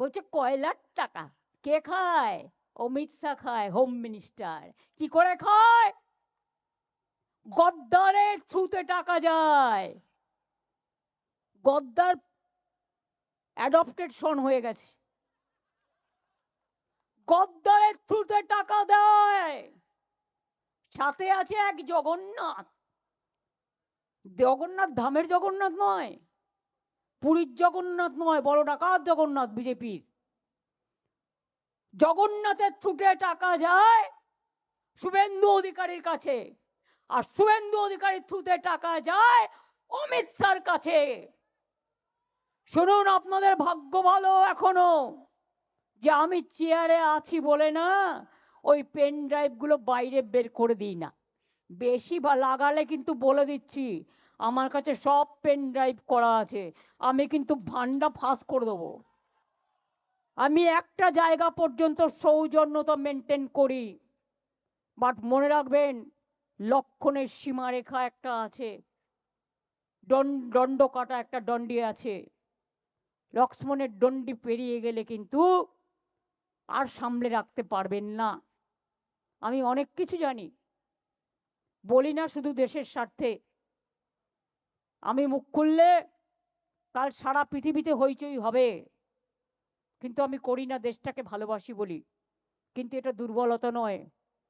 বলছে কয়লার টাকা কে খায়? অমিত শাহ খায়, হোম মিনিস্টার। কি করে খায়? গদ্দারের থ্রুতে টাকা যায়। গদ্দার অ্যাডপ্টেড সন হয়ে গেছে, গদ্দারের থ্রুতে টাকা দেয়। সাথে আছে এক জগন্নাথ। জগন্নাথ ধামের জগন্নাথ নয়, পুরীর জগন্নাথ নয়, বড় ডাকাত জগন্নাথ বিজেপির। জগন্নাথের থ্রুতে টাকা যায় শুভেন্দু অধিকারীর কাছে, আর শুভেন্দু অধিকারীর থ্রুতে টাকা যায় অমিত শাহর কাছে। শুনুন, আপনাদের ভাগ্য ভালো এখনো যে আমি চেয়ারে আছি বলে না ওই পেন ড্রাইভ গুলো বাইরে বের করে দিই না। বেশি লাগালে কিন্তু বলে দিচ্ছি, আমার কাছে সব পেন ড্রাইভ করা আছে, আমি কিন্তু ভান্ডা ফাঁস করে দেবো। আমি একটা জায়গা পর্যন্ত সৌজন্যতা মেনটেন করি, বাট মনে রাখবেন লক্ষণের সীমারেখা একটা আছে, দণ্ড কাটা একটা দণ্ডি আছে। লক্ষ্মণের দণ্ডি পেরিয়ে গেলে কিন্তু আর সামলে রাখতে পারবেন না। আমি অনেক কিছু জানি, বলি না শুধু দেশের স্বার্থে। আমি মুখ খুললে কাল সারা পৃথিবীতে হইচই হবে, কিন্তু আমি করি না, দেশটাকে ভালোবাসি বলি। কিন্তু এটা দুর্বলতা নয়,